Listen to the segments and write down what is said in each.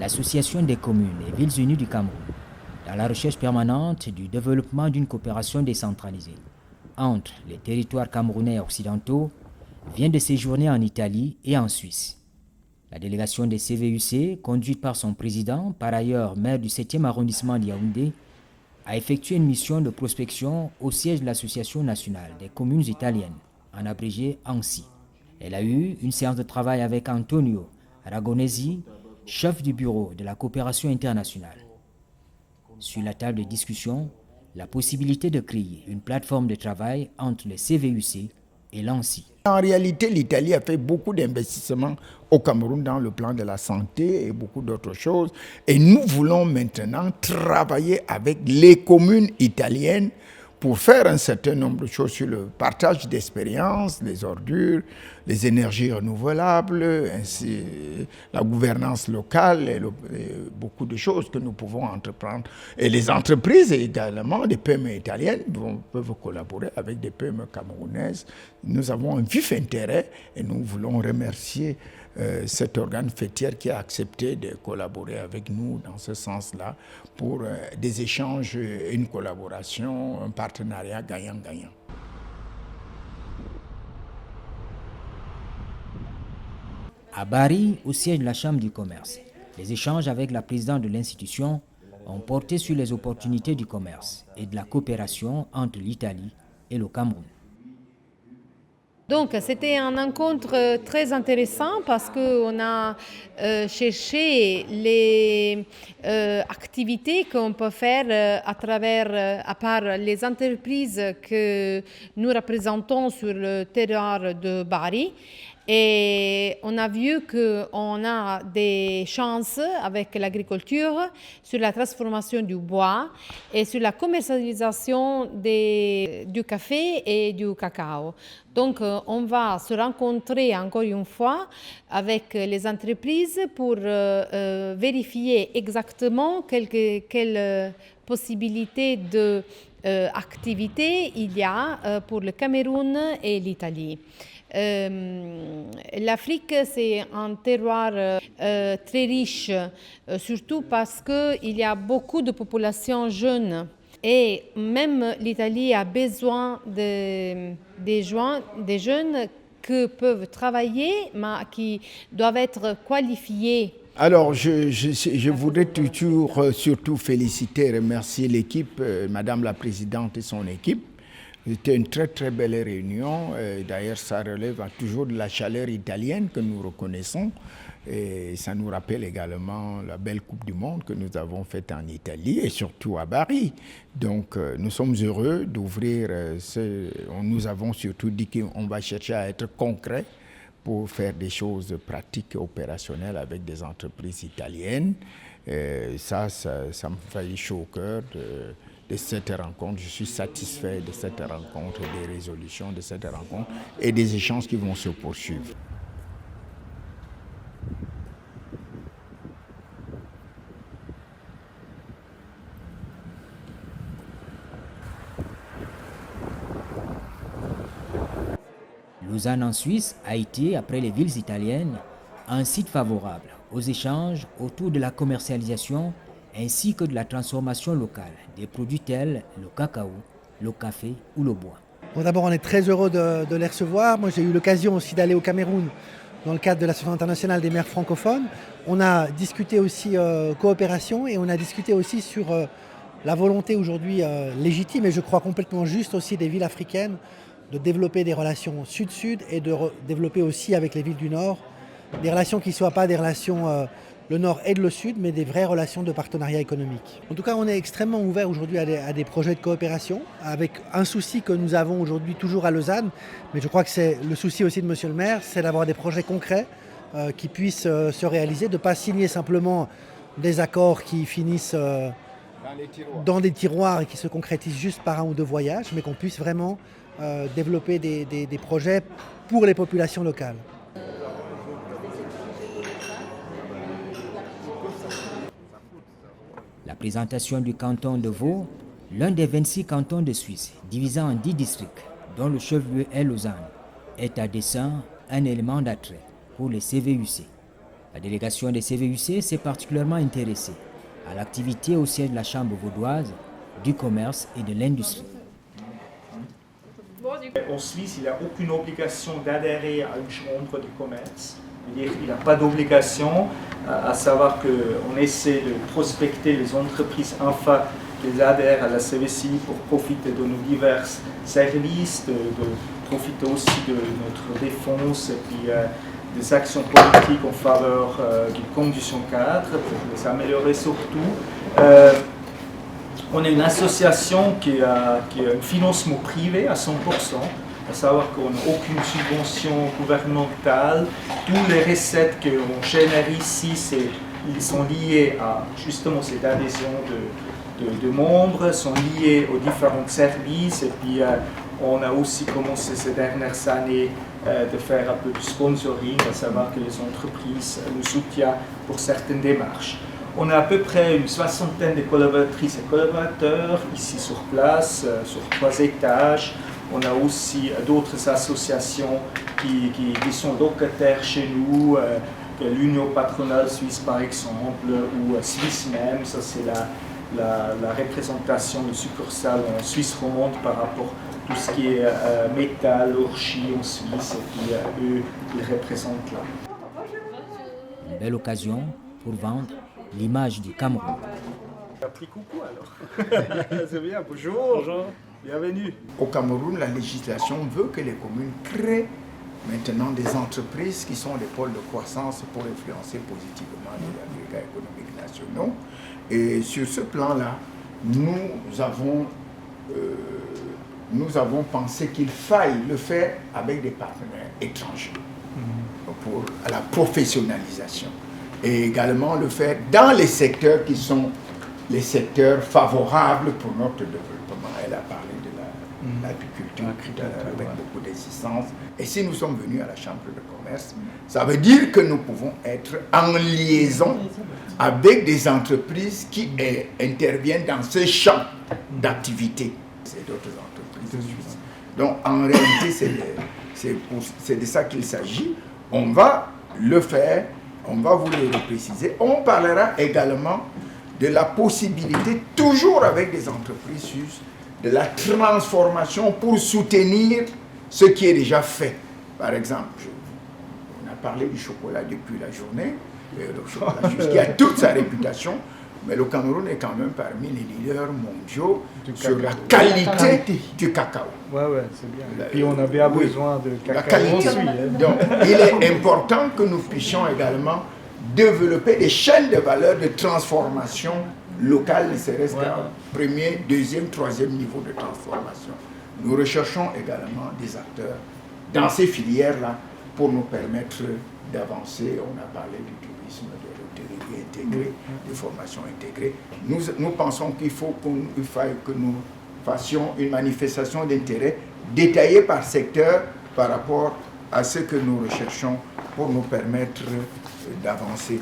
l'Association des communes et villes unies du Cameroun, dans la recherche permanente du développement d'une coopération décentralisée entre les territoires camerounais et occidentaux, vient de séjourner en Italie et en Suisse. La délégation des CVUC, conduite par son président, par ailleurs maire du 7e arrondissement de Yaoundé, a effectué une mission de prospection au siège de l'Association nationale des communes italiennes, en abrégé ANSI. Elle a eu une séance de travail avec Antonio Aragonesi, chef du bureau de la coopération internationale. Sur la table de discussion, la possibilité de créer une plateforme de travail entre les CVUC et l'ANSI. En réalité, l'Italie a fait beaucoup d'investissements au Cameroun dans le plan de la santé et beaucoup d'autres choses. Et nous voulons maintenant travailler avec les communes italiennes pour faire un certain nombre de choses sur le partage d'expériences, les ordures, les énergies renouvelables, ainsi la gouvernance locale et beaucoup de choses que nous pouvons entreprendre. Et les entreprises également, des PME italiennes, peuvent collaborer avec des PME camerounaises. Nous avons un vif intérêt et nous voulons remercier cet organe fêtière qui a accepté de collaborer avec nous dans ce sens-là pour des échanges, une collaboration, un partenariat gagnant-gagnant. À Bari, au siège de la Chambre du commerce, les échanges avec la présidente de l'institution ont porté sur les opportunités du commerce et de la coopération entre l'Italie et le Cameroun. Donc c'était une rencontre très intéressante parce qu'on a cherché les activités qu'on peut faire à part les entreprises que nous représentons sur le territoire de Bari. Et on a vu qu'on a des chances avec l'agriculture sur la transformation du bois et sur la commercialisation du café et du cacao. Donc on va se rencontrer encore une fois avec les entreprises pour vérifier exactement quelles possibilités d'activité il y a pour le Cameroun et l'Italie. L'Afrique, c'est un terroir très riche, surtout parce qu'il y a beaucoup de populations jeunes. Et même l'Italie a besoin des jeunes qui peuvent travailler, mais qui doivent être qualifiés. Alors, je voudrais toujours surtout féliciter et remercier l'équipe, Madame la Présidente et son équipe. C'était une très très belle réunion. D'ailleurs, ça relève toujours de la chaleur italienne que nous reconnaissons. Et ça nous rappelle également la belle Coupe du Monde que nous avons faite en Italie et surtout à Bari. Donc, nous sommes heureux d'ouvrir Nous avons surtout dit qu'on va chercher à être concret pour faire des choses pratiques et opérationnelles avec des entreprises italiennes. Ça me fait chaud au cœur de cette rencontre. Je suis satisfait de cette rencontre, des résolutions de cette rencontre et des échanges qui vont se poursuivre. Lausanne en Suisse a été, après les villes italiennes, un site favorable aux échanges autour de la commercialisation ainsi que de la transformation locale des produits tels le cacao, le café ou le bois. Bon, d'abord, on est très heureux de les recevoir. Moi, j'ai eu l'occasion aussi d'aller au Cameroun dans le cadre de l'Association internationale des maires francophones. On a discuté aussi coopération et on a discuté aussi sur la volonté aujourd'hui légitime et je crois complètement juste aussi des villes africaines de développer des relations sud-sud et de développer aussi avec les villes du Nord des relations qui ne soient pas des relations le Nord et le Sud, mais des vraies relations de partenariat économique. En tout cas, on est extrêmement ouvert aujourd'hui à des projets de coopération, avec un souci que nous avons aujourd'hui toujours à Lausanne, mais je crois que c'est le souci aussi de Monsieur le maire, c'est d'avoir des projets concrets qui puissent se réaliser, de ne pas signer simplement des accords qui finissent dans des tiroirs et qui se concrétisent juste par un ou deux voyages, mais qu'on puisse vraiment développer des projets pour les populations locales. La présentation du canton de Vaud, l'un des 26 cantons de Suisse, divisé en 10 districts, dont le chef-lieu est Lausanne, est à dessein un élément d'attrait pour les CVUC. La délégation des CVUC s'est particulièrement intéressée à l'activité au siège de la Chambre vaudoise du commerce et de l'industrie. En Suisse, il n'a aucune obligation d'adhérer à une chambre de commerce. Il n'a pas d'obligation, à savoir qu'on essaie de prospecter les entreprises ANFA qui adhèrent à la CVCI pour profiter de nos divers services, de profiter aussi de notre défense et puis des actions politiques en faveur du condition cadre pour les améliorer surtout. On est une association qui a un financement privé à 100%, à savoir qu'on n'a aucune subvention gouvernementale. Toutes les recettes qu'on génère ici, ils sont liés à justement cette adhésion de membres, sont liés aux différents services. Et puis on a aussi commencé ces dernières années de faire un peu de sponsoring, à savoir que les entreprises nous soutiennent pour certaines démarches. On a à peu près une soixantaine de collaboratrices et collaborateurs ici sur place, sur 3 étages. On a aussi d'autres associations qui sont locataires chez nous, l'Union patronale suisse par exemple, ou Suisse même, ça c'est la représentation de succursales en Suisse romande par rapport à tout ce qui est métal, orchis en Suisse, et puis eux, ils représentent là. Une belle occasion pour vendre l'image du Cameroun. Tu as pris coucou alors. C'est bien, bonjour. Bonjour. Bienvenue. Au Cameroun, la législation veut que les communes créent maintenant des entreprises qui sont des pôles de croissance pour influencer positivement les agrégats économiques nationaux. Et sur ce plan-là, nous avons pensé qu'il faille le faire avec des partenaires étrangers pour la professionnalisation. Et également le faire dans les secteurs qui sont les secteurs favorables pour notre développement. Elle a parlé de l'agriculture avec beaucoup d'insistance. Et si nous sommes venus à la Chambre de commerce, ça veut dire que nous pouvons être en liaison avec des entreprises qui interviennent dans ce champ d'activité. C'est d'autres entreprises suisses. Donc en réalité, c'est de ça qu'il s'agit. On va le faire. On va vous le préciser. On parlera également de la possibilité, toujours avec des entreprises suisses, de la transformation pour soutenir ce qui est déjà fait. Par exemple, on a parlé du chocolat depuis la journée, le chocolat suisse qui a toute sa réputation, mais le Cameroun est quand même parmi les leaders mondiaux sur la qualité du cacao. Ouais, c'est bien. Et puis on avait besoin de cacao. La qualité. Donc, il est important que nous puissions également développer des chaînes de valeur de transformation locale, ne serait-ce qu'un premier, deuxième, troisième niveau de transformation. Nous recherchons également des acteurs dans ces filières-là pour nous permettre d'avancer. On a parlé du tourisme, de l'hôtellerie intégrée, de formation intégrée. Nous pensons qu'il faille que nous fassions une manifestation d'intérêt détaillée par secteur par rapport à ce que nous recherchons pour nous permettre d'avancer.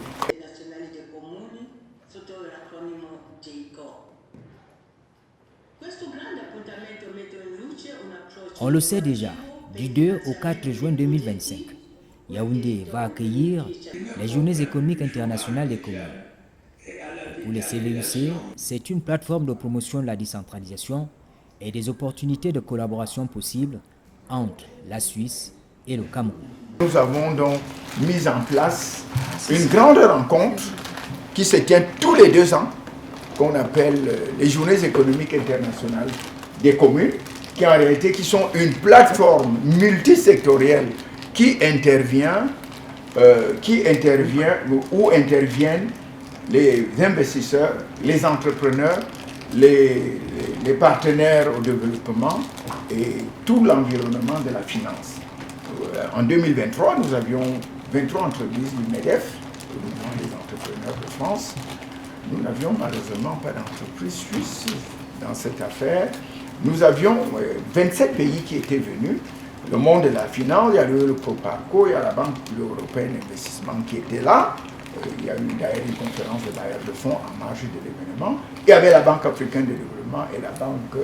On le sait déjà, du 2 au 4 juin 2025, Yaoundé va accueillir les Journées économiques internationales des communes. Pour les CVUC, c'est une plateforme de promotion de la décentralisation et des opportunités de collaboration possibles entre la Suisse et le Cameroun. Nous avons donc mis en place une grande rencontre qui se tient tous les 2 ans, qu'on appelle les Journées économiques internationales des communes, qui en réalité sont une plateforme multisectorielle qui intervient où interviennent les investisseurs, les entrepreneurs, les partenaires au développement et tout l'environnement de la finance. En 2023, nous avions 23 entreprises du MEDEF, le mouvement des entrepreneurs de France. Nous n'avions malheureusement pas d'entreprise suisse dans cette affaire. Nous avions 27 pays qui étaient venus. Le monde de la finance, il y a eu le Proparco, il y a la Banque européenne d'investissement qui était là. Il y a eu d'ailleurs une conférence de bailleurs de fonds en marge de l'événement. Il y avait la Banque africaine de développement et la Banque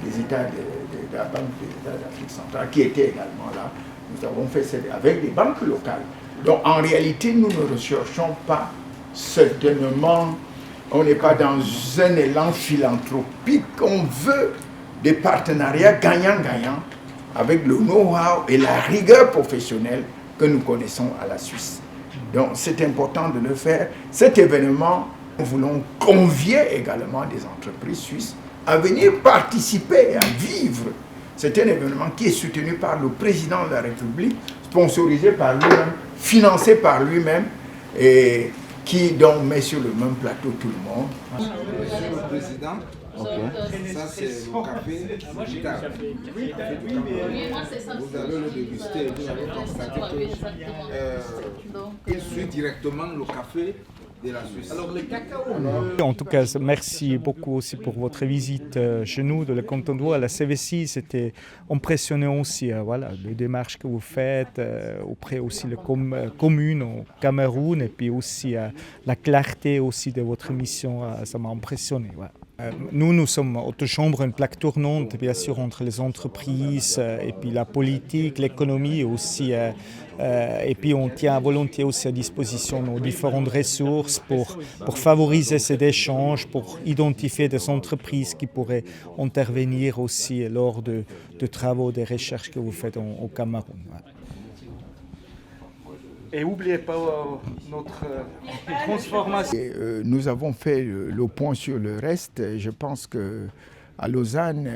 des États d'Afrique centrale qui étaient également là. Nous avons fait avec des banques locales. Donc en réalité, nous ne recherchons pas certainement, on n'est pas dans un élan philanthropique, on veut des partenariats gagnant-gagnant avec le know-how et la rigueur professionnelle que nous connaissons à la Suisse. Donc c'est important de le faire. Cet événement, nous voulons convier également des entreprises suisses à venir participer et à vivre. C'est un événement qui est soutenu par le président de la République, sponsorisé par lui-même, financé par lui-même et qui donc met sur le même plateau tout le monde. Monsieur le Président, ça c'est le café Vital. Vous allez le déguster et vous allez constater qu'il suit directement le café de la Suisse. En tout cas, merci beaucoup aussi pour votre visite chez nous, de la canton de Vaud à la CVC. C'était impressionnant aussi, voilà, les démarches que vous faites auprès aussi des communes au Cameroun et puis aussi la clarté aussi de votre mission, ça m'a impressionné. Ouais. Nous sommes Autochambre, une plaque tournante, bien sûr, entre les entreprises et puis la politique, l'économie aussi. Et puis on tient volontiers aussi à disposition nos différentes ressources pour favoriser ces échanges, pour identifier des entreprises qui pourraient intervenir aussi lors de travaux, des recherches que vous faites au Cameroun. Et n'oubliez pas notre transformation. Nous avons fait le point sur le reste. Je pense qu'à Lausanne,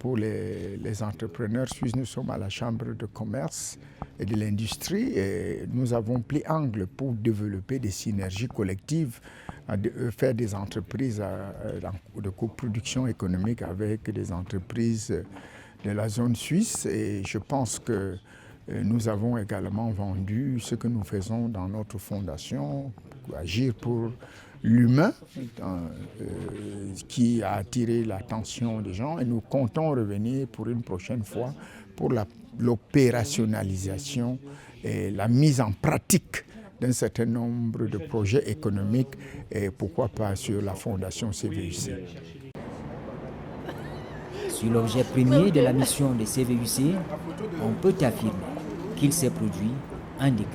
pour les entrepreneurs suisses, nous sommes à la Chambre de commerce et de l'industrie et nous avons pris angle pour développer des synergies collectives, faire des entreprises de coproduction économique avec des entreprises de la zone suisse et je pense que nous avons également vendu ce que nous faisons dans notre fondation, Agir pour l'humain, qui a attiré l'attention des gens et nous comptons revenir pour une prochaine fois pour l'opérationnalisation et la mise en pratique d'un certain nombre de projets économiques et pourquoi pas sur la fondation CVUC. Sur l'objet premier de la mission de CVUC, on peut affirmer qu'il s'est produit un déclic.